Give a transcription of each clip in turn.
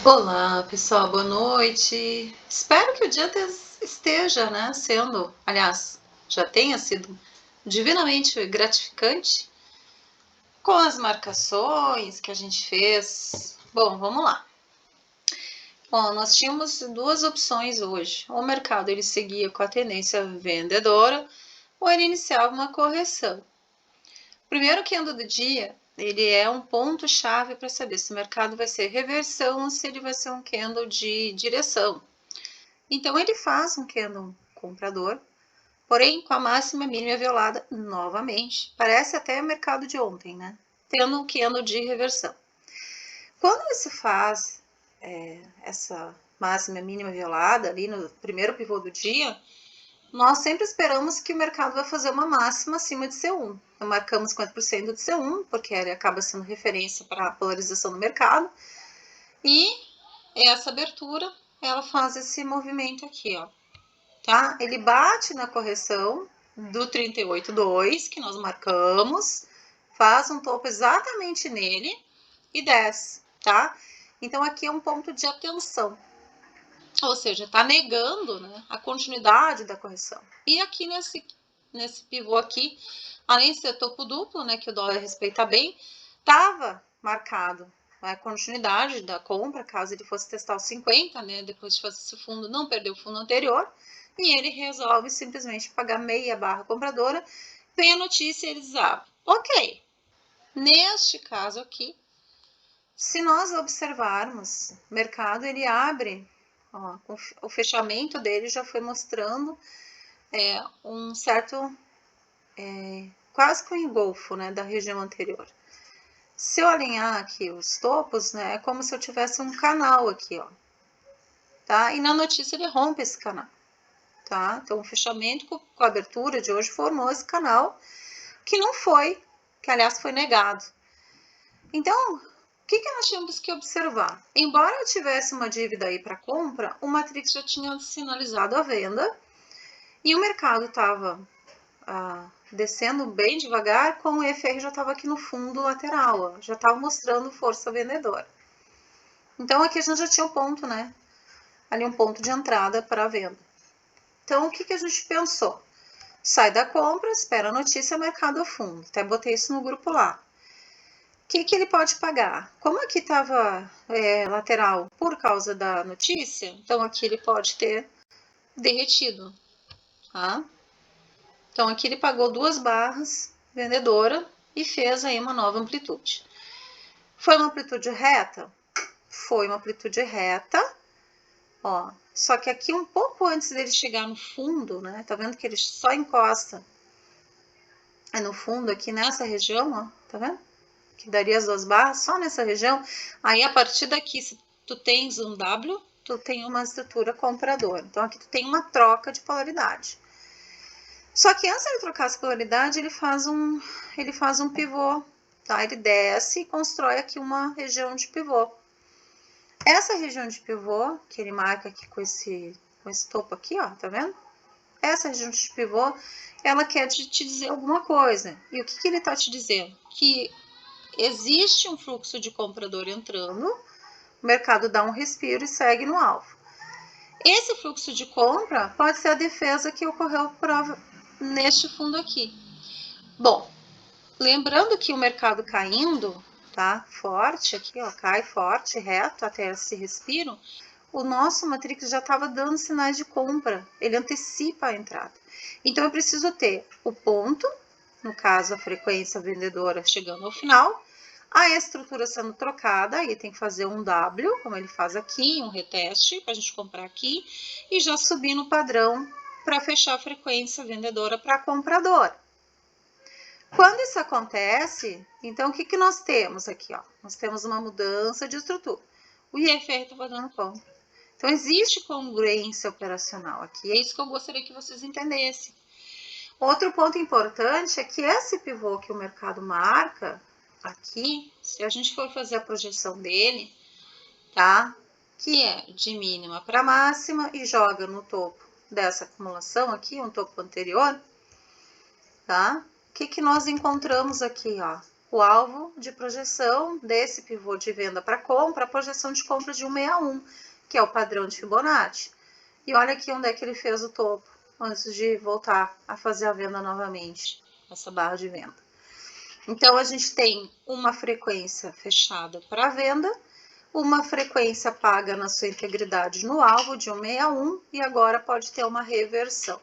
Olá, pessoal, boa noite. Espero que o dia esteja, né, sendo, aliás, já tenha sido divinamente gratificante com as marcações que a gente fez. Bom, vamos lá. Bom, nós tínhamos duas opções hoje. O mercado ele seguia com a tendência vendedora ou ele iniciava uma correção. O primeiro candle do dia, ele é um ponto-chave para saber se o mercado vai ser reversão ou se ele vai ser um candle de direção. Então, ele faz um candle comprador, porém com a máxima mínima violada novamente. Parece até o mercado de ontem, né? Tendo um candle de reversão. Quando se faz essa máxima mínima violada ali no primeiro pivô do dia, nós sempre esperamos que o mercado vai fazer uma máxima acima de C1. Então, marcamos 50% de C1, porque ele acaba sendo referência para a polarização do mercado. E essa abertura, ela faz esse movimento aqui, ó. Tá? Ele bate na correção do 38,2 que nós marcamos, faz um topo exatamente nele e desce, tá? Então aqui é um ponto de atenção, ou seja, tá negando, né, a continuidade da correção. E aqui nesse pivô aqui, além de ser topo duplo, né, que o dólar respeita bem, tava marcado a continuidade da compra, caso ele fosse testar os 50, né, depois de fazer esse fundo, não perder o fundo anterior, e ele resolve simplesmente pagar meia barra compradora. Vem a notícia e ele diz, ok, neste caso aqui, se nós observarmos, o mercado ele abre, ó, o fechamento dele já foi mostrando um certo, quase que um engolfo, né, da região anterior. Se eu alinhar aqui os topos, né, é como se eu tivesse um canal aqui, ó, tá? E na notícia ele rompe esse canal. Tá? Então, o fechamento com a abertura de hoje formou esse canal que não foi, que aliás foi negado. Então, o que nós tínhamos que observar? Embora eu tivesse uma dívida aí para compra, o Matrix já tinha sinalizado a venda e o mercado estava descendo bem devagar, com o EFR já estava aqui no fundo lateral, ó, já estava mostrando força vendedora. Então, aqui a gente já tinha um ponto, né? Ali um ponto de entrada para a venda. Então, o que a gente pensou? Sai da compra, espera a notícia, mercado a fundo. Até botei isso no grupo lá. O que ele pode pagar? Como aqui estava lateral por causa da notícia, então aqui ele pode ter derretido. Tá? Então aqui ele pagou 2 barras, vendedora, e fez aí uma nova amplitude. Foi uma amplitude reta? Foi uma amplitude reta. Ó, só que aqui um pouco antes dele chegar no fundo, né? Tá vendo que ele só encosta no fundo aqui nessa região, ó, tá vendo? Que daria as 2 barras só nessa região. Aí a partir daqui, se tu tens um W, tu tem uma estrutura compradora. Então aqui tu tem uma troca de polaridade. Só que antes de ele trocar essa polaridade, ele faz um pivô, tá? Ele desce e constrói aqui uma região de pivô. Essa região de pivô, que ele marca aqui com esse topo aqui, ó, tá vendo? Essa região de pivô, ela quer te dizer alguma coisa. E o que ele tá te dizendo? Que existe um fluxo de comprador entrando, o mercado dá um respiro e segue no alvo. Esse fluxo de compra pode ser a defesa que ocorreu neste fundo aqui. Bom, lembrando que o mercado caindo, tá? Forte aqui, ó, cai forte, reto até esse respiro, o nosso Matrix já estava dando sinais de compra, ele antecipa a entrada. Então eu preciso ter o ponto, no caso a frequência vendedora chegando ao final, a estrutura sendo trocada, aí tem que fazer um W, como ele faz aqui, um reteste, para a gente comprar aqui, e já subir no padrão para fechar a frequência vendedora para comprador. Quando isso acontece, então o que nós temos aqui? Ó? Nós temos uma mudança de estrutura. O IFR está dando compra. Então, existe congruência operacional aqui. É isso que eu gostaria que vocês entendessem. Outro ponto importante é que esse pivô que o mercado marca aqui, se a gente for fazer a projeção dele, tá? Que é de mínima para máxima e joga no topo dessa acumulação aqui, um topo anterior, tá? O que nós encontramos aqui, ó? o alvo de projeção desse pivô de venda para compra, a projeção de compra de 161, que é o padrão de Fibonacci. E olha aqui onde é que ele fez o topo, antes de voltar a fazer a venda novamente, essa barra de venda. Então, a gente tem uma frequência fechada para venda, uma frequência paga na sua integridade no alvo de 161 e agora pode ter uma reversão.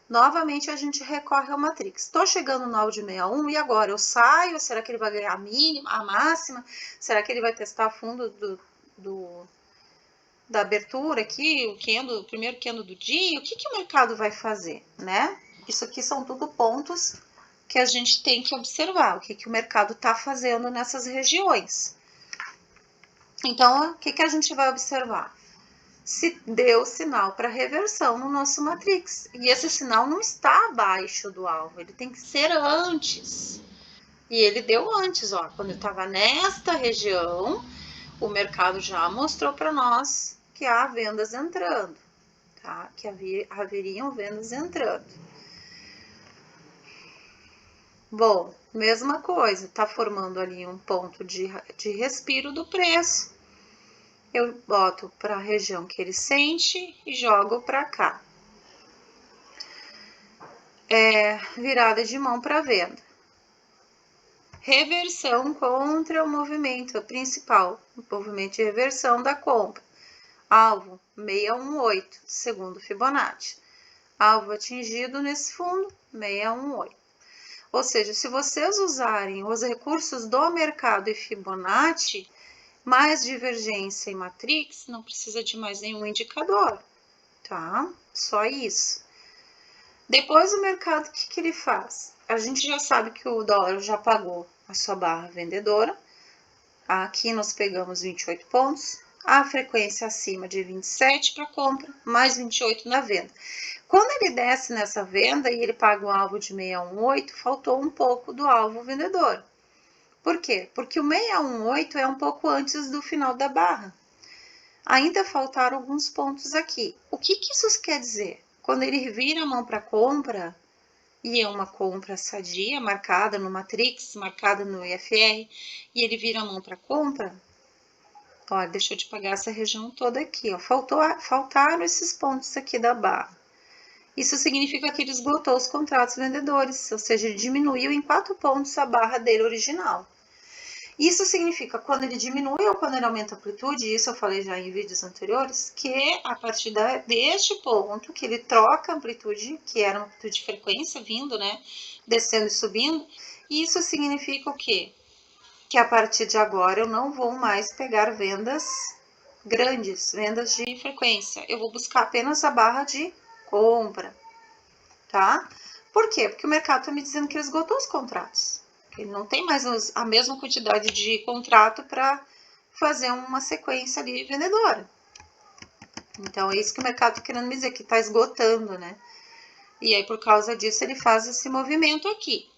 Novamente, a gente recorre ao Matrix. Estou chegando no alvo de 61 e agora eu saio? Será que ele vai ganhar a mínima, a máxima? Será que ele vai testar fundo da abertura aqui, o primeiro candle do dia? O que o mercado vai fazer, né? Isso aqui são tudo pontos que a gente tem que observar, o que o mercado está fazendo nessas regiões. Então, o que a gente vai observar? Se deu sinal para reversão no nosso Matrix. E esse sinal não está abaixo do alvo, ele tem que ser antes. E ele deu antes, ó, quando estava nesta região, o mercado já mostrou para nós que há vendas entrando, tá? Que haveriam vendas entrando. Bom, mesma coisa, tá formando ali um ponto de respiro do preço. Eu boto para a região que ele sente e jogo para cá. Virada de mão para venda. Reversão contra o movimento principal, o movimento de reversão da compra. Alvo 618, segundo Fibonacci. Alvo atingido nesse fundo, 618. Ou seja, se vocês usarem os recursos do mercado e Fibonacci, mais divergência em Matrix, não precisa de mais nenhum indicador, tá? Só isso. Depois o mercado, o que ele faz? A gente já sabe que o dólar já pagou a sua barra vendedora. Aqui nós pegamos 28 pontos. A frequência acima de 27 para compra, mais 28 na venda. Quando ele desce nessa venda e ele paga um alvo de 618, faltou um pouco do alvo vendedor. Por quê? Porque o 618 é um pouco antes do final da barra. Ainda faltaram alguns pontos aqui. O que isso quer dizer? Quando ele vira a mão para compra, e é uma compra sadia, marcada no Matrix, marcada no IFR, e ele vira a mão para compra, ó, deixou de pagar essa região toda aqui, ó, faltaram esses pontos aqui da barra. Isso significa que ele esgotou os contratos vendedores, ou seja, ele diminuiu em 4 pontos a barra dele original. Isso significa, quando ele diminui ou quando ele aumenta a amplitude, isso eu falei já em vídeos anteriores, que a partir deste ponto, que ele troca a amplitude, que era uma amplitude de frequência vindo, né, descendo e subindo, isso significa o quê? Que a partir de agora eu não vou mais pegar vendas grandes, vendas de frequência, eu vou buscar apenas a barra de compra, tá? Por quê? Porque o mercado está me dizendo que ele esgotou os contratos. Ele não tem mais a mesma quantidade de contrato para fazer uma sequência ali vendedora. Então, é isso que o mercado está querendo me dizer, que está esgotando, né? E aí, por causa disso, ele faz esse movimento aqui.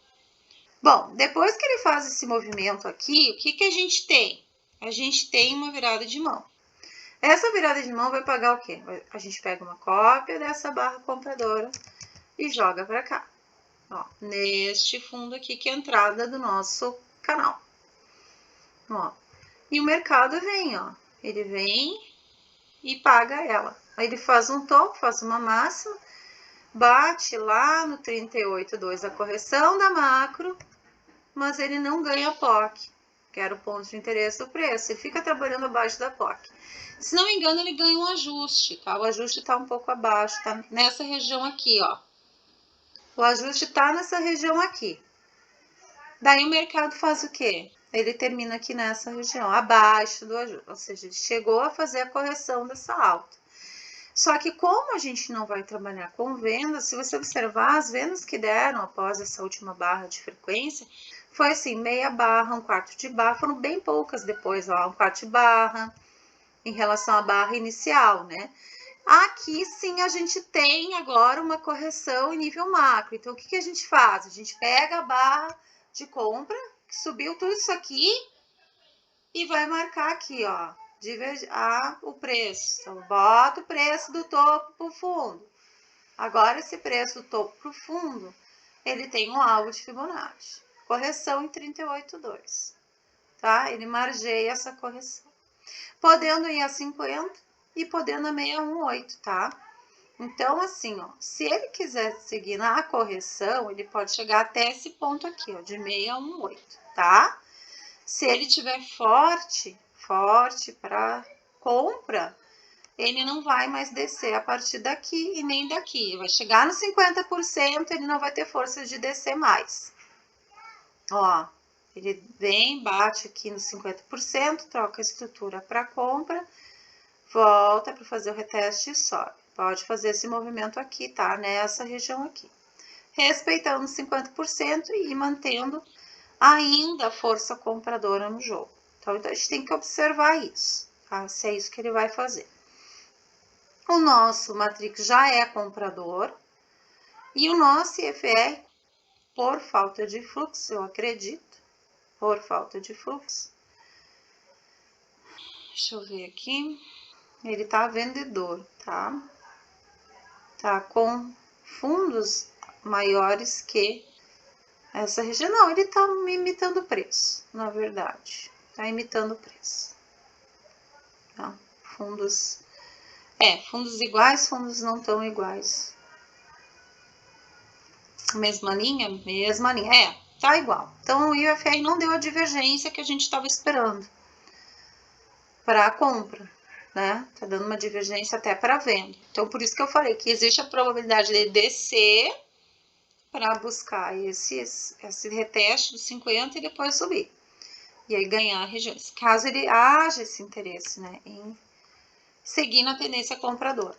Bom, depois que ele faz esse movimento aqui, o que a gente tem? A gente tem uma virada de mão. Essa virada de mão vai pagar o quê? A gente pega uma cópia dessa barra compradora e joga para cá. Ó, neste fundo aqui, que é a entrada do nosso canal. Ó, e o mercado vem, ó. Ele vem e paga ela. Aí ele faz um topo, faz uma máxima, bate lá no 38,2 a correção da macro, mas ele não ganha POC, que era o ponto de interesse do preço. Ele fica trabalhando abaixo da POC. Se não me engano, ele ganha um ajuste, tá? O ajuste tá um pouco abaixo, tá nessa região aqui, ó. O ajuste está nessa região aqui. Daí o mercado faz o quê? Ele termina aqui nessa região, abaixo do ajuste. Ou seja, ele chegou a fazer a correção dessa alta. Só que como a gente não vai trabalhar com vendas, se você observar, as vendas que deram após essa última barra de frequência, foi assim, meia barra, um quarto de barra, foram bem poucas depois, ó, um quarto de barra, em relação à barra inicial, né? Aqui sim a gente tem agora uma correção em nível macro. Então, o que a gente faz? A gente pega a barra de compra, que subiu tudo isso aqui, e vai marcar aqui, ó, o preço. Então, bota o preço do topo para o fundo. Agora, esse preço do topo para o fundo, ele tem um alvo de Fibonacci. correção em 38,2, tá? Ele margeia essa correção, podendo ir a 50 e podendo a 618, tá? Então, assim, ó, se ele quiser seguir na correção, ele pode chegar até esse ponto aqui, ó, de 618, tá? Se ele tiver forte para compra, ele não vai mais descer a partir daqui e nem daqui. Vai chegar no 50%, ele não vai ter força de descer mais. Ó, ele vem, bate aqui no 50%, troca a estrutura para compra, volta para fazer o reteste e sobe. Pode fazer esse movimento aqui, tá? Nessa região aqui. Respeitando 50% e mantendo ainda a força compradora no jogo. Então, a gente tem que observar isso, tá? Se é isso que ele vai fazer. O nosso Matrix já é comprador e o nosso IFR, por falta de fluxo, eu acredito, por falta de fluxo. Deixa eu ver aqui. Ele tá vendedor, tá? Tá com fundos maiores que essa região. Não, ele tá imitando o preço, na verdade. Tá imitando o preço. Tá? Fundos iguais, fundos não tão iguais. Mesma linha? Mesma linha. Tá igual. Então, o IFR não deu a divergência que a gente estava esperando para a compra, né? Tá dando uma divergência até para venda. Então, por isso que eu falei que existe a probabilidade de descer para buscar esse reteste dos 50 e depois subir. E aí ganhar regiões. Caso ele haja esse interesse, né, em seguir na tendência compradora.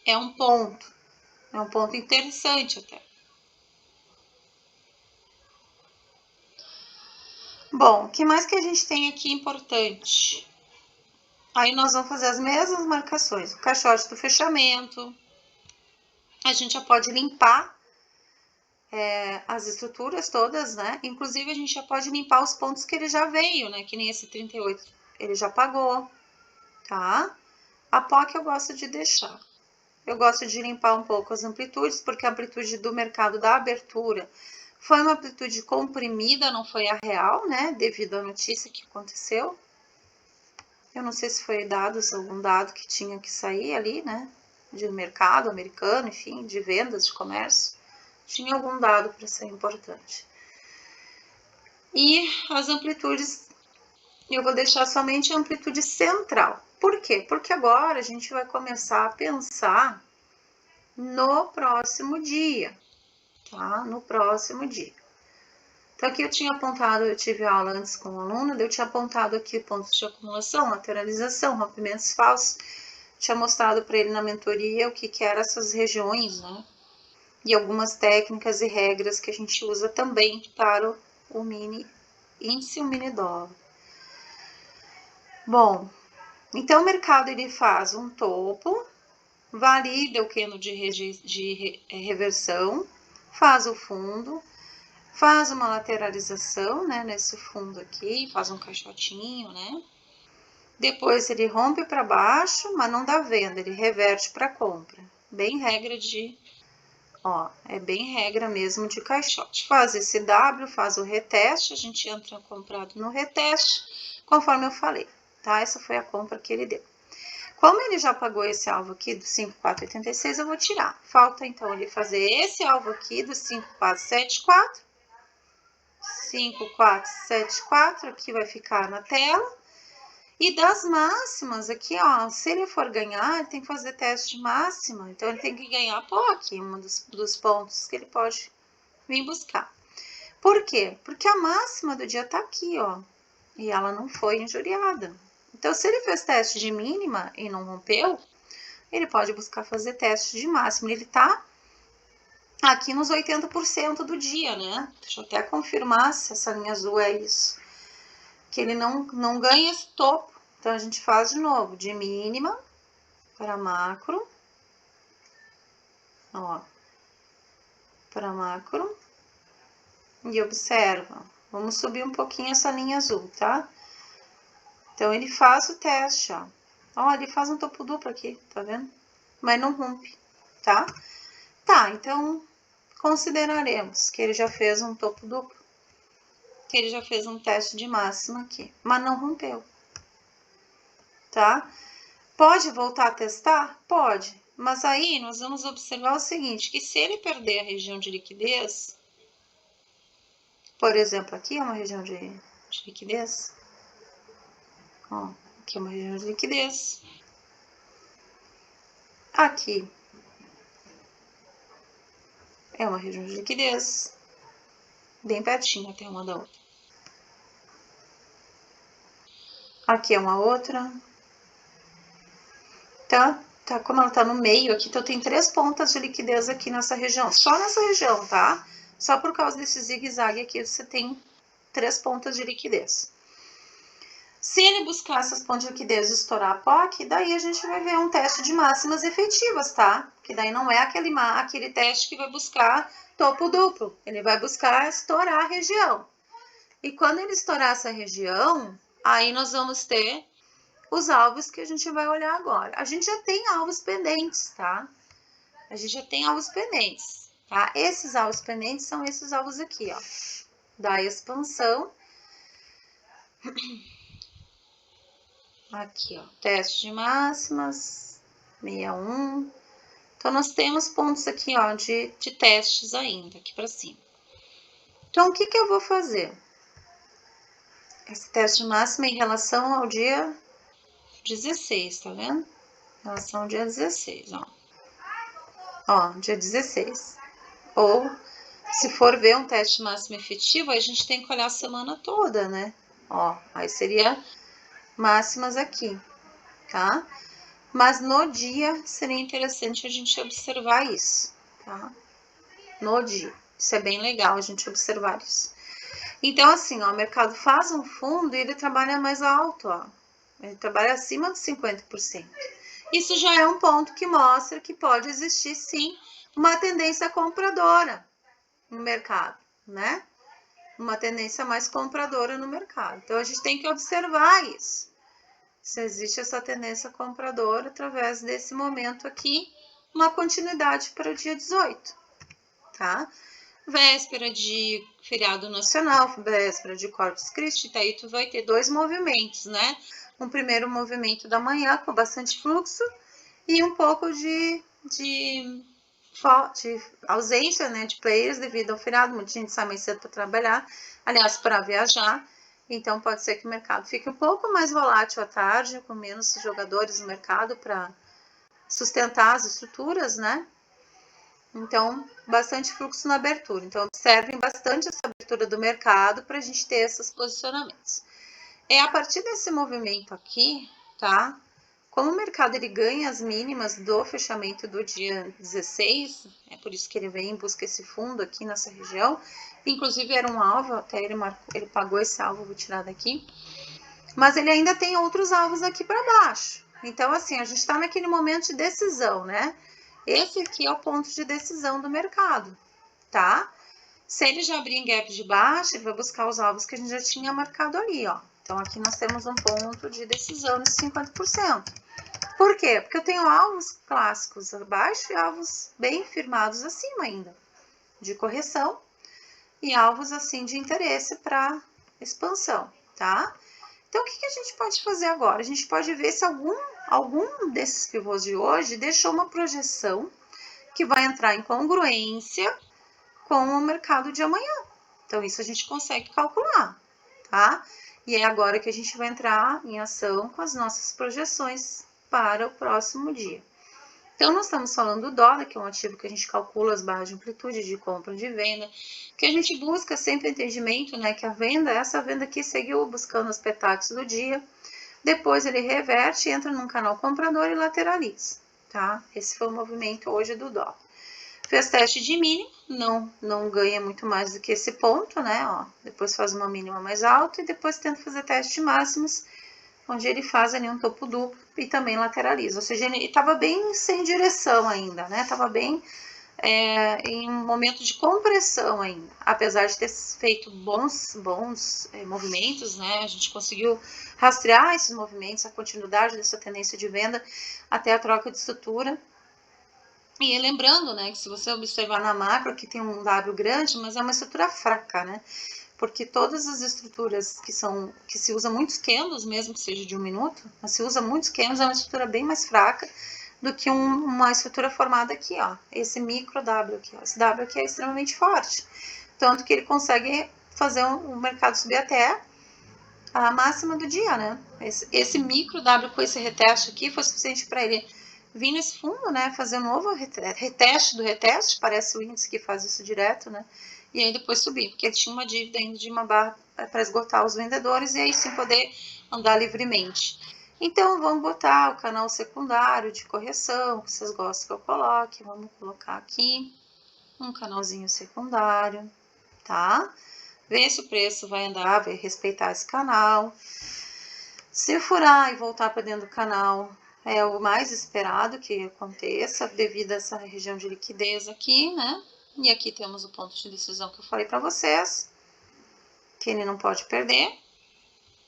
É um ponto interessante até. Bom, o que mais que a gente tem aqui importante? Aí nós vamos fazer as mesmas marcações. O caixote do fechamento. A gente já pode limpar as estruturas todas, né? Inclusive, a gente já pode limpar os pontos que ele já veio, né? Que nem esse 38, ele já pagou, tá? A POC eu gosto de deixar. Eu gosto de limpar um pouco as amplitudes, porque a amplitude do mercado da abertura foi uma amplitude comprimida, não foi a real, né? Devido à notícia que aconteceu. Eu não sei se foi algum dado que tinha que sair ali, né? De mercado americano, enfim, de vendas, de comércio. Tinha algum dado para ser importante. E as amplitudes, eu vou deixar somente a amplitude central. Por quê? Porque agora a gente vai começar a pensar no próximo dia, tá? No próximo dia. Então, aqui eu tinha apontado, eu tive aula antes com o aluno, eu tinha apontado aqui pontos de acumulação, lateralização, rompimentos falsos. Tinha mostrado para ele na mentoria o que eram essas regiões, né? E algumas técnicas e regras que a gente usa também para o mini índice e o mini dólar. Bom, então o mercado ele faz um topo, valida o queno de reversão, faz o fundo, faz uma lateralização, né, nesse fundo aqui, faz um caixotinho, né? Depois ele rompe para baixo, mas não dá venda, ele reverte para compra. Bem regra de, ó, é bem regra mesmo de caixote. Faz esse W, faz o reteste, a gente entra comprado no reteste, conforme eu falei, tá? Essa foi a compra que ele deu. Como ele já pagou esse alvo aqui do 5,486, eu vou tirar. Falta, então, ele fazer esse alvo aqui do 5,474. 5,474, aqui vai ficar na tela. E das máximas, aqui, ó, se ele for ganhar, ele tem que fazer teste de máxima. Então, ele tem que ganhar POC, um dos pontos que ele pode vir buscar. Por quê? Porque a máxima do dia tá aqui, ó. E ela não foi injuriada. Então, se ele fez teste de mínima e não rompeu, ele pode buscar fazer teste de máxima. Ele tá aqui nos 80% do dia, né? Deixa eu até confirmar se essa linha azul é isso. Que ele não ganha esse topo. Então, a gente faz de novo, de mínima para macro. Ó. Para macro. E observa. Vamos subir um pouquinho essa linha azul, tá? Então, ele faz o teste, ó. Ó, ele faz um topo duplo aqui, tá vendo? Mas não rompe, tá? Tá, então, consideraremos que ele já fez um topo duplo, que ele já fez um teste de máxima aqui, mas não rompeu, tá? Pode voltar a testar? Pode, mas aí nós vamos observar o seguinte, que se ele perder a região de liquidez, por exemplo, aqui é uma região de liquidez, ó, aqui é uma região de liquidez, aqui é uma região de liquidez, bem pertinho até uma da outra. Aqui é uma outra, tá? Como ela tá no meio aqui, então tem 3 pontas de liquidez aqui nessa região, só nessa região, tá? Só por causa desse zigue-zague aqui, você tem 3 pontas de liquidez. Se ele buscar essas pontas de liquidez e estourar a POC, daí a gente vai ver um teste de máximas efetivas, tá? Que daí não é aquele teste que vai buscar topo duplo, ele vai buscar estourar a região. E quando ele estourar essa região, aí nós vamos ter os alvos que a gente vai olhar agora. A gente já tem alvos pendentes, tá? A gente já tem alvos pendentes, tá? Esses alvos pendentes são esses alvos aqui, ó. Da expansão. Aqui, ó. Teste de máximas, 61. Então, nós temos pontos aqui, ó, de testes ainda, aqui pra cima. Então, o que que eu vou fazer? Esse teste de máxima em relação ao dia 16, tá vendo? Em relação ao dia 16, ó. Ó, dia 16. Ou, se for ver um teste máximo efetivo, a gente tem que olhar a semana toda, né? Ó, aí seria máximas aqui, tá? Mas no dia seria interessante a gente observar isso, tá? No dia. Isso é bem legal a gente observar isso. Então, assim, ó, o mercado faz um fundo e ele trabalha mais alto, ó. Ele trabalha acima de 50%. Isso já é um ponto que mostra que pode existir, sim, uma tendência compradora no mercado, né? Uma tendência mais compradora no mercado. Então, a gente tem que observar isso. Se existe essa tendência compradora através desse momento aqui, uma continuidade para o dia 18, tá? Véspera de feriado nacional, véspera de Corpus Christi, tá aí tu vai ter 2 movimentos, né? Um primeiro movimento da manhã com bastante fluxo e um pouco de ausência, né, de players devido ao feriado, muita gente sai mais cedo para trabalhar, aliás, para viajar, então pode ser que o mercado fique um pouco mais volátil à tarde, com menos jogadores no mercado para sustentar as estruturas, né? Então, bastante fluxo na abertura. Então, observem bastante essa abertura do mercado para a gente ter esses posicionamentos. É a partir desse movimento aqui, tá? Como o mercado ele ganha as mínimas do fechamento do dia 16, é por isso que ele vem em busca desse fundo aqui nessa região. Inclusive era um alvo, até ele pagou esse alvo, vou tirar daqui. Mas ele ainda tem outros alvos aqui para baixo. Então, assim, a gente está naquele momento de decisão, né? Esse aqui é o ponto de decisão do mercado, tá? Se ele já abrir em gap de baixo, ele vai buscar os alvos que a gente já tinha marcado ali, ó. Então, aqui nós temos um ponto de decisão de 50%. Por quê? Porque eu tenho alvos clássicos abaixo e alvos bem firmados acima ainda, de correção, e alvos, assim, de interesse para expansão, tá? Então, o que a gente pode fazer agora? A gente pode ver se algum desses pivôs de hoje deixou uma projeção que vai entrar em congruência com o mercado de amanhã. Então, isso a gente consegue calcular, tá? E é agora que a gente vai entrar em ação com as nossas projeções para o próximo dia. Então, nós estamos falando do dólar, que é um ativo que a gente calcula as barras de amplitude de compra e de venda, que a gente busca sempre entendimento, né, que essa venda aqui seguiu buscando os petates do dia, depois ele reverte, entra num canal comprador e lateraliza, tá? Esse foi o movimento hoje do dólar. Fez teste de mínimo, não ganha muito mais do que esse ponto, né, ó, depois faz uma mínima mais alta e depois tenta fazer teste de máximos, onde ele faz ali um topo duplo e também lateraliza. Ou seja, ele estava bem sem direção ainda, né? Estava bem em um momento de compressão ainda. Apesar de ter feito bons movimentos, né? A gente conseguiu rastrear esses movimentos, a continuidade dessa tendência de venda até a troca de estrutura. E lembrando, né, que se você observar na macro, aqui tem um W grande, mas é uma estrutura fraca, né? Porque todas as estruturas que se usa muitos candles, mesmo que seja de 1 minuto, mas se usa muitos candles, é uma estrutura bem mais fraca do que uma estrutura formada aqui, ó. Esse micro W aqui, ó. Esse W aqui é extremamente forte. Tanto que ele consegue fazer o mercado subir até a máxima do dia, né? Esse micro W com esse reteste aqui foi suficiente para ele vir nesse fundo, né? Fazer um novo reteste do reteste, parece o índice que faz isso direto, né? E aí depois subir, porque ele tinha uma dívida ainda de uma barra para esgotar os vendedores e aí sim poder andar livremente. Então vamos botar o canal secundário de correção, que vocês gostam que eu coloque. Vamos colocar aqui um canalzinho secundário, tá? Ver se o preço vai andar, vai respeitar esse canal. Se furar e voltar para dentro do canal, é o mais esperado que aconteça, devido a essa região de liquidez aqui, né? E aqui temos o ponto de decisão que eu falei para vocês, que ele não pode perder.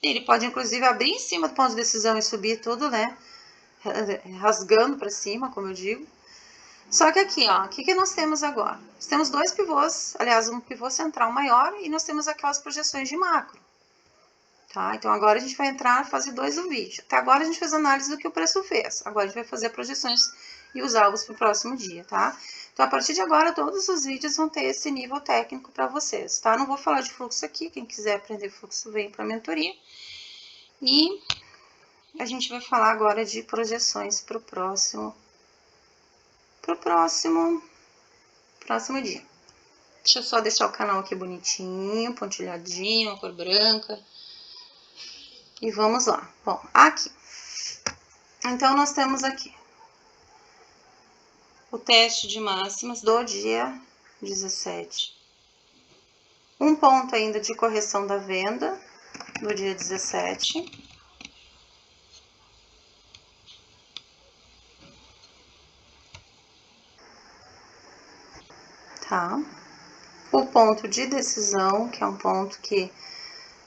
Ele pode, inclusive, abrir em cima do ponto de decisão e subir tudo, né? Rasgando para cima, como eu digo. Só que aqui, ó, o que nós temos agora? Nós temos dois pivôs, aliás, um pivô central maior e nós temos aquelas projeções de macro. Tá? Então, agora a gente vai entrar na fase 2 do vídeo. Até agora a gente fez análise do que o preço fez. Agora a gente vai fazer projeções e os alvos para o próximo dia, tá? Então, a partir de agora, todos os vídeos vão ter esse nível técnico para vocês, tá? Não vou falar de fluxo aqui. Quem quiser aprender fluxo, vem para a mentoria. E a gente vai falar agora de projeções para o próximo dia. Deixa eu só deixar o canal aqui bonitinho, pontilhadinho, cor branca. E vamos lá. Bom, aqui. Então, nós temos aqui o teste de máximas do dia 17. Um ponto ainda de correção da venda do dia 17. Tá? O ponto de decisão, que é um ponto que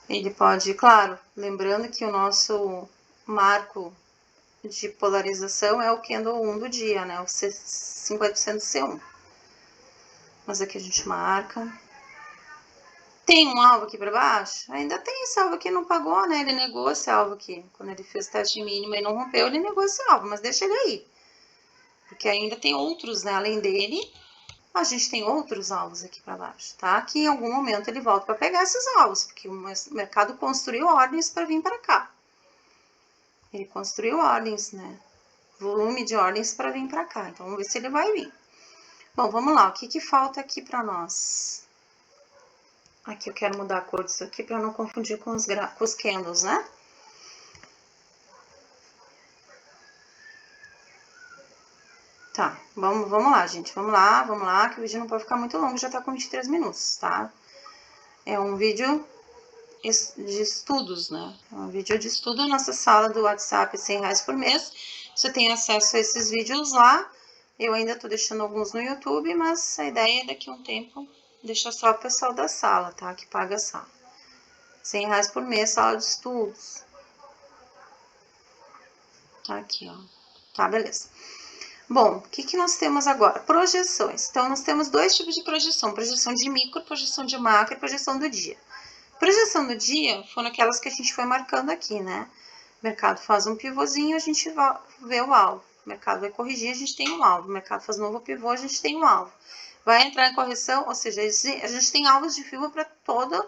ele pode, claro, lembrando que o nosso marco de polarização é o candle 1 do dia, né? O 50% C1. Mas aqui a gente marca. Tem um alvo aqui para baixo? Ainda tem esse alvo aqui, não pagou, né? Ele negou esse alvo aqui. Quando ele fez teste mínimo e não rompeu, ele negou esse alvo, mas deixa ele aí. Porque ainda tem outros, né? Além dele, a gente tem outros alvos aqui para baixo, tá? Que em algum momento ele volta para pegar esses alvos, porque o mercado construiu ordens para vir para cá. Ele construiu ordens, né? Volume de ordens para vir para cá. Então, vamos ver se ele vai vir. Bom, vamos lá. O que falta aqui para nós? Aqui eu quero mudar a cor disso aqui para não confundir com os candles, né? Tá, vamos lá, gente. Vamos lá, que o vídeo não pode ficar muito longo, já tá com 23 minutos, tá? É um vídeo de estudos, né? É um vídeo de estudo. Nossa sala do WhatsApp, R$100 por mês. Você tem acesso a esses vídeos lá. Eu ainda tô deixando alguns no YouTube, mas a ideia é daqui a um tempo deixar só o pessoal da sala, tá? Que paga a sala. R$100 por mês, sala de estudos. Tá aqui, ó. Tá, beleza. Bom, o que nós temos agora? Projeções. Então, nós temos dois tipos de projeção. Projeção de micro, projeção de macro e projeção do dia. Projeção do dia foram aquelas que a gente foi marcando aqui, né? O mercado faz um pivôzinho, a gente vê o alvo. O mercado vai corrigir, a gente tem um alvo. O mercado faz um novo pivô, a gente tem um alvo. Vai entrar em correção, ou seja, a gente tem alvos de fibra para toda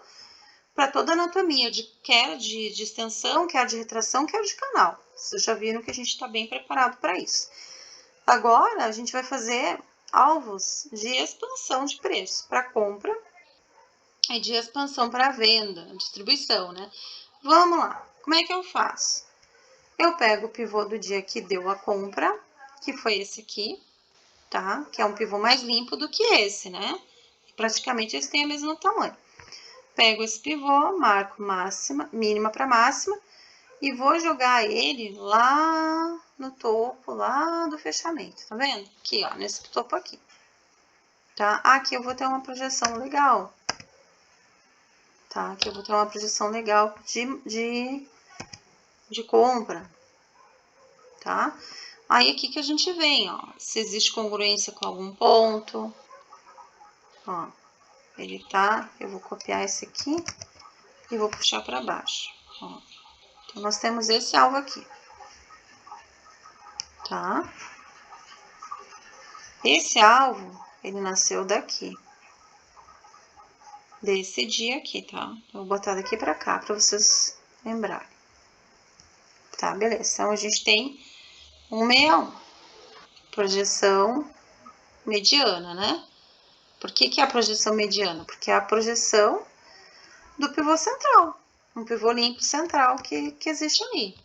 a anatomia, quer de extensão, quer de retração, quer de canal. Vocês já viram que a gente está bem preparado para isso. Agora, a gente vai fazer alvos de expansão de preço para compra e de expansão para venda, distribuição, né? Vamos lá. Como é que eu faço? Eu pego o pivô do dia que deu a compra, que foi esse aqui, tá? Que é um pivô mais limpo do que esse, né? Praticamente eles têm o mesmo tamanho. Pego esse pivô, marco máxima, mínima para máxima, e vou jogar ele lá no topo, lá do fechamento, tá vendo? Aqui, ó, nesse topo aqui. Tá? Aqui eu vou ter uma projeção legal. Tá? Aqui eu vou ter uma projeção legal de compra. tá? Aí aqui que a gente vem, ó, se existe congruência com algum ponto, ó, ele tá, eu vou copiar esse aqui e vou puxar para baixo, ó. Então, nós temos esse alvo aqui, tá? Esse alvo, ele nasceu daqui, desse dia aqui, tá? Eu vou botar daqui para cá, para vocês lembrarem. Tá, beleza. Então, a gente tem 161, projeção mediana, né? Por que que é a projeção mediana? Porque é a projeção do pivô central, um pivô limpo central que existe ali,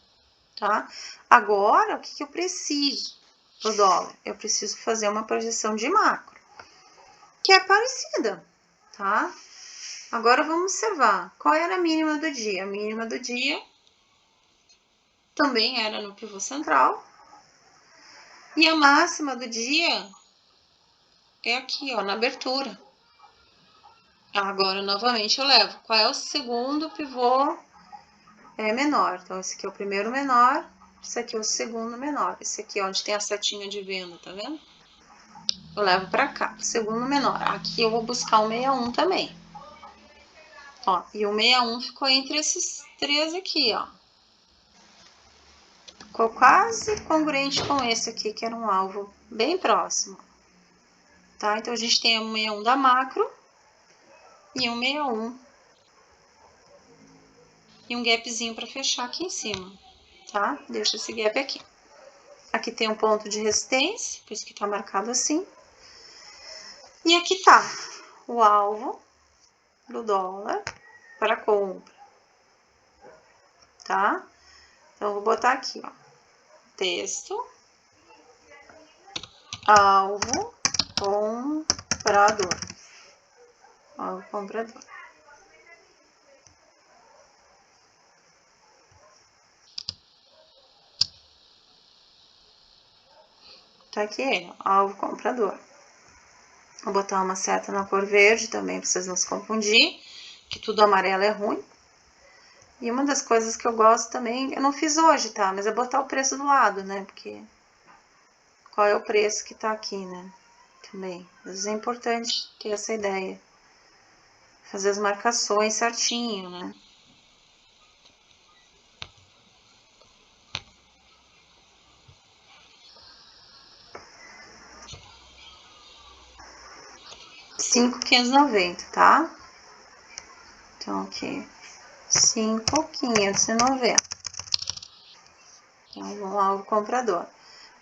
tá? Agora, o que que eu preciso pro dólar? Eu preciso fazer uma projeção de macro, que é parecida, tá? Agora, vamos observar, qual era a mínima do dia? A mínima do dia também era no pivô central, e a máxima do dia é aqui, ó, na abertura. Agora, novamente, eu levo. Qual é o segundo pivô menor? Então, esse aqui é o primeiro menor, esse aqui é o segundo menor. Esse aqui é onde tem a setinha de venda, tá vendo? Eu levo pra cá, o segundo menor. Aqui eu vou buscar o 61 também. Ó, e o 61 ficou entre esses três aqui, ó. Ficou quase congruente com esse aqui, que era um alvo bem próximo. Tá? Então, a gente tem o 61 da macro e um 61 e um gapzinho para fechar aqui em cima, tá? Deixa esse gap aqui. Aqui tem um ponto de resistência, por isso que tá marcado assim. E aqui tá o alvo do dólar para compra, tá? Então, eu vou botar aqui, ó, texto, alvo, comprador, alvo, comprador. Tá aqui ele, alvo, comprador. Vou botar uma seta na cor verde também, para vocês não se confundir, que tudo amarelo é ruim. E uma das coisas que eu gosto também, eu não fiz hoje, tá? Mas é botar o preço do lado, né? Porque qual é o preço que tá aqui, né? Também. Às vezes é importante ter essa ideia. Fazer as marcações certinho, né? R$5.590, tá? Então, aqui, 5.590. Então, um alvo comprador.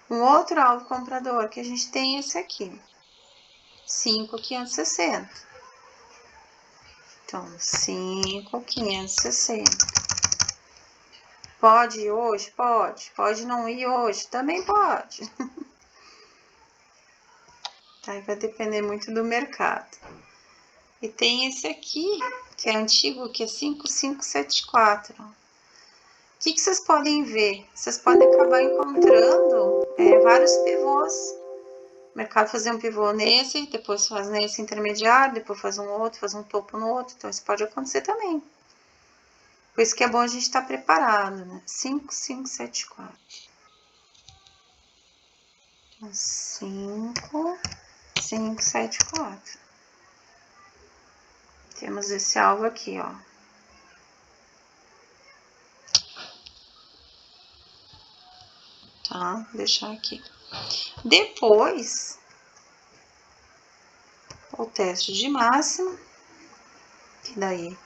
Um outro alvo comprador que a gente tem é esse aqui, 5.560. Então, 5.560. Pode ir hoje? Pode. Pode não ir hoje? Também pode. Tá, vai depender muito do mercado. E tem esse aqui, que é antigo, que é 5.574. O que vocês podem ver? Vocês podem acabar encontrando vários pivôs. O mercado fazer um pivô nesse, depois faz nesse intermediário, depois faz um outro, faz um topo no outro. Então, isso pode acontecer também. Por isso que é bom a gente estar preparado, né? 5.574. 5.574. Temos esse alvo aqui, ó. Tá? Vou deixar aqui. Depois, o teste de máximo, que daí,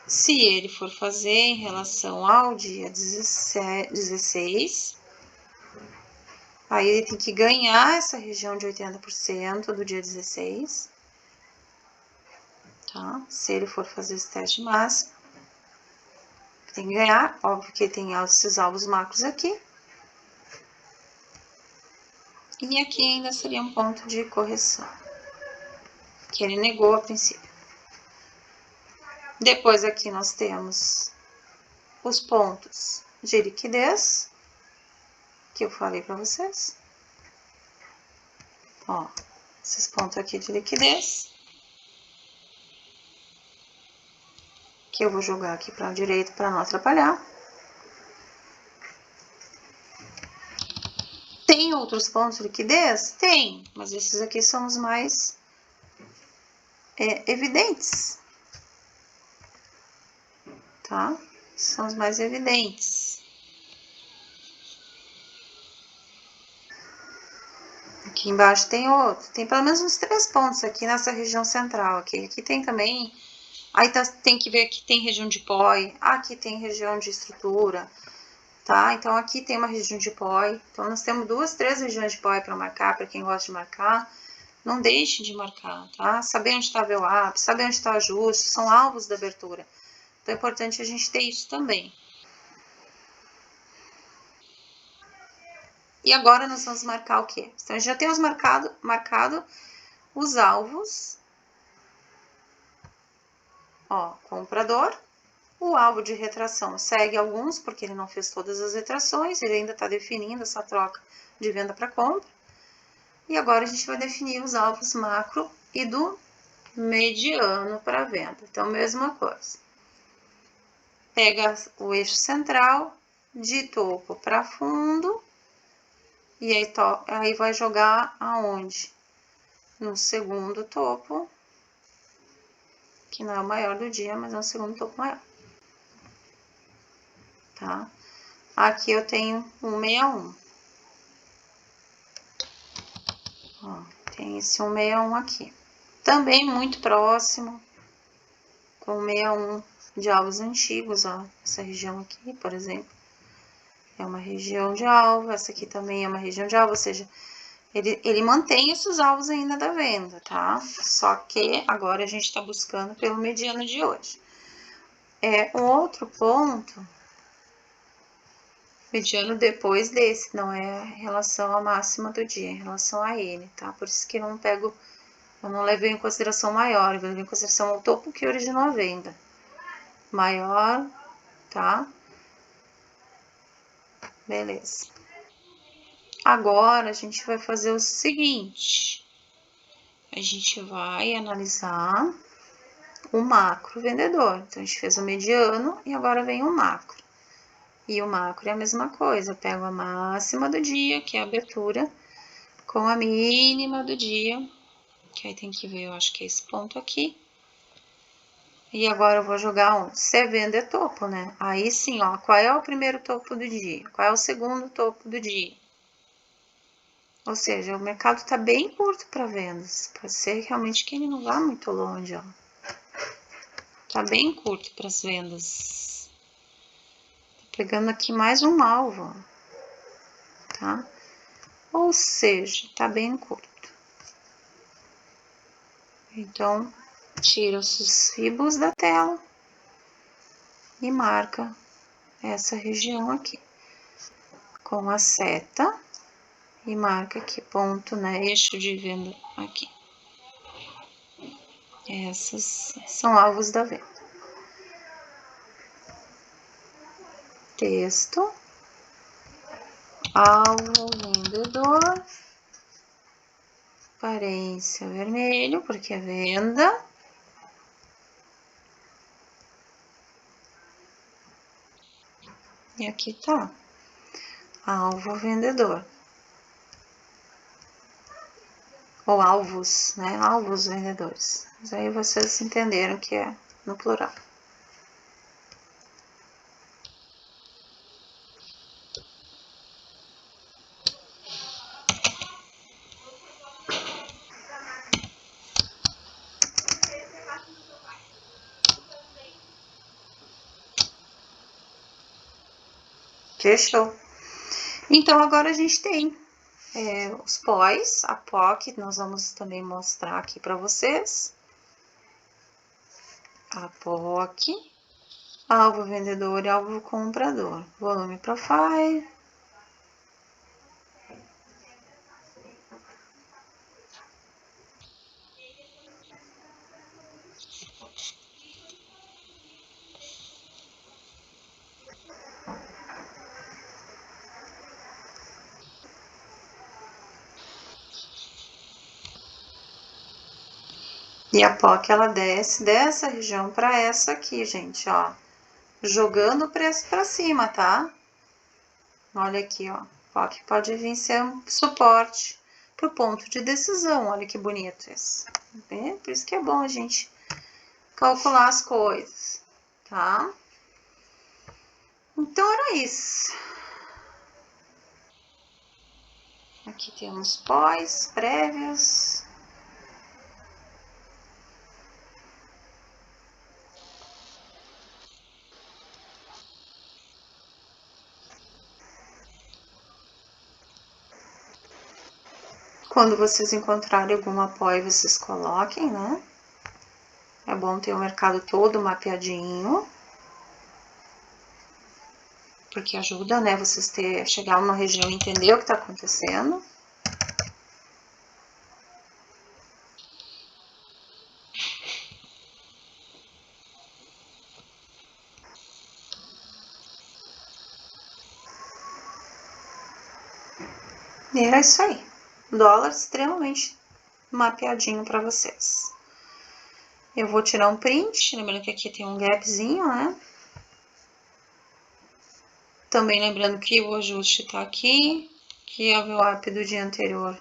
se ele for fazer em relação ao dia 16, aí ele tem que ganhar essa região de 80% do dia 16, tá? Se ele for fazer esse teste de máximo, tem que ganhar, óbvio que tem esses alvos macros aqui. E aqui ainda seria um ponto de correção, que ele negou a princípio. Depois aqui nós temos os pontos de liquidez, que eu falei para vocês. Ó, esses pontos aqui de liquidez, que eu vou jogar aqui para o direito para não atrapalhar. Tem outros pontos de liquidez? Tem, mas esses aqui são os mais evidentes, tá? São os mais evidentes. Aqui embaixo tem outro, tem pelo menos uns 3 pontos aqui nessa região central aqui. Aqui tem também, aí tem que ver, aqui tem região de POI, aqui tem região de estrutura, tá? Então aqui tem uma região de POI, então nós temos 2, 3 regiões de POI para marcar, para quem gosta de marcar. Não deixe de marcar, tá? Saber onde está o VWAP, saber onde está o ajuste, são alvos da abertura. Então é importante a gente ter isso também. E agora nós vamos marcar o quê? Então, já temos marcado os alvos. Ó, comprador. O alvo de retração segue alguns, porque ele não fez todas as retrações, ele ainda está definindo essa troca de venda para compra. E agora a gente vai definir os alvos macro e do mediano para venda. Então, mesma coisa. Pega o eixo central, de topo para fundo, e aí vai jogar aonde? No segundo topo, que não é o maior do dia, mas é o segundo topo maior. Tá? Aqui eu tenho 161. Ó, tem esse 161 aqui. Também muito próximo, com 61 de alvos antigos, ó. Essa região aqui, por exemplo, é uma região de alvo. Essa aqui também é uma região de alvo, ou seja, ele mantém esses alvos ainda da venda, tá? Só que agora a gente tá buscando pelo mediano de hoje. Um outro ponto, mediano depois desse, não é em relação à máxima do dia, é em relação a ele, tá? Por isso que eu não levei em consideração maior, eu levei em consideração o topo que originou a venda. Maior, tá? Beleza. Agora a gente vai fazer o seguinte, a gente vai analisar o macro vendedor. Então, a gente fez o mediano e agora vem o macro. E o macro é a mesma coisa, eu pego a máxima do dia, que é a abertura, com a mínima do dia, que aí tem que ver, eu acho que é esse ponto aqui. E agora eu vou jogar onde? Se venda é topo, né? Aí sim, ó, qual é o primeiro topo do dia? Qual é o segundo topo do dia? Ou seja, o mercado tá bem curto para vendas. Pode ser realmente que ele não vá muito longe, ó. Tá bem curto para as vendas. Tô pegando aqui mais um alvo, tá? Ou seja, tá bem curto. Então, tira os fibos da tela e marca essa região aqui com a seta e marca aqui ponto, né? Eixo de venda aqui. Essas são alvos da venda. Texto, alvo vendedor, aparência vermelho, porque é venda. E aqui tá, alvo vendedor. Ou alvos, né? Alvos vendedores. Mas aí vocês entenderam que é no plural. Fechou? Então, agora a gente tem os POIs, a POC, que nós vamos também mostrar aqui para vocês. A POC, alvo vendedor e alvo comprador. Volume profile. E a POC, ela desce dessa região para essa aqui, gente, ó. Jogando o preço para cima, tá? Olha aqui, ó. POC pode vir ser um suporte para o ponto de decisão. Olha que bonito esse. Por isso que é bom a gente calcular as coisas, tá? Então, era isso. Aqui temos pós, prévios. Quando vocês encontrarem algum apoio, vocês coloquem, né? É bom ter o mercado todo mapeadinho. Porque ajuda, né? Vocês chegar numa região e entender o que está acontecendo. E era isso aí. Dólar extremamente mapeadinho para vocês. Eu vou tirar um print, lembrando que aqui tem um gapzinho, né? Também lembrando que o ajuste tá aqui, que a VWAP do dia anterior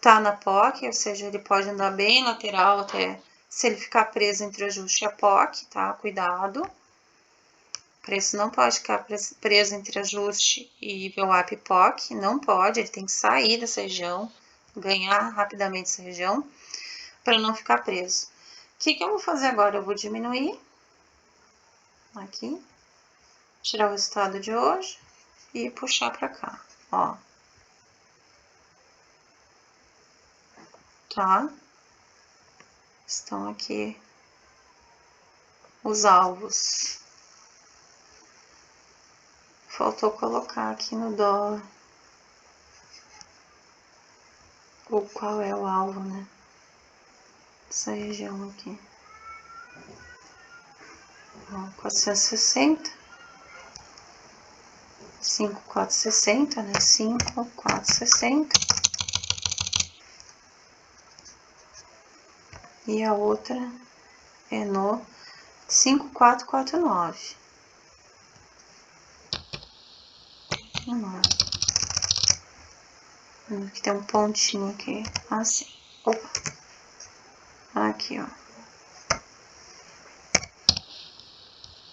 tá na POC, ou seja, ele pode andar bem lateral até se ele ficar preso entre o ajuste e a POC, tá? Cuidado. O preço não pode ficar preso entre ajuste e VWAP POC, não pode, ele tem que sair dessa região, ganhar rapidamente essa região, para não ficar preso. O que eu vou fazer agora? Eu vou diminuir aqui, tirar o resultado de hoje e puxar para cá, ó. Tá? Estão aqui os alvos. Faltou colocar aqui no dólar qual é o alvo, né? Essa região aqui. Ó, 460. 5,460, né? 5,460. E a outra é no 5,449. Aqui tem um pontinho aqui, assim. Opa. Aqui, ó.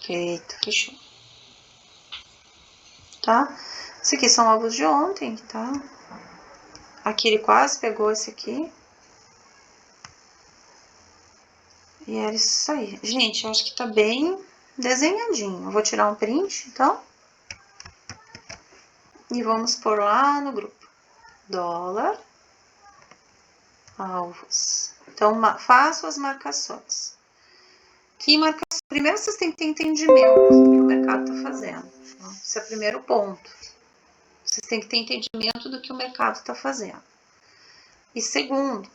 Feito, fechou. Tá? Esse aqui são alvos de ontem, tá? Aqui ele quase pegou esse aqui. E era isso aí. Gente, eu acho que tá bem desenhadinho. Eu vou tirar um print, então. E vamos pôr lá no grupo. Dólar. Alvos. Então, faço as marcações. Que marcação? Primeiro, vocês têm que ter entendimento do que o mercado está fazendo. Esse é o primeiro ponto. Vocês têm que ter entendimento do que o mercado está fazendo. E segundo,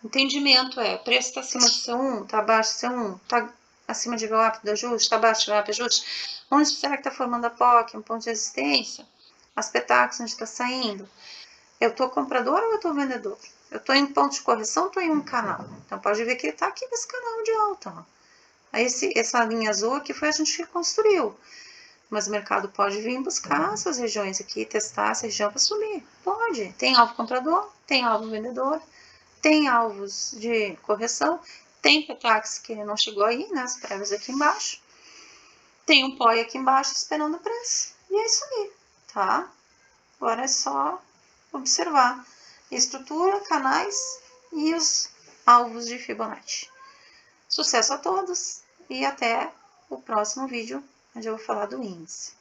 entendimento preço está acima de C1, está abaixo de C1, está acima de VWAP do ajuste, está abaixo de VWAP do ajuste. Onde será que está formando a POC? Um ponto de resistência? As petax, onde está saindo? Eu estou comprador ou eu estou vendedor? Eu estou em ponto de correção ou estou em um canal? Então, pode ver que ele está aqui nesse canal de alta. Ó. Aí, essa linha azul aqui foi a gente que construiu. Mas o mercado pode vir buscar essas regiões aqui, testar essa região para subir. Pode. Tem alvo comprador, tem alvo vendedor, tem alvos de correção, tem petax que não chegou aí, né? As prévias aqui embaixo. Tem um POI aqui embaixo esperando o preço. E é isso aí, tá? Agora é só observar estrutura, canais e os alvos de Fibonacci. Sucesso a todos e até o próximo vídeo, onde eu vou falar do índice.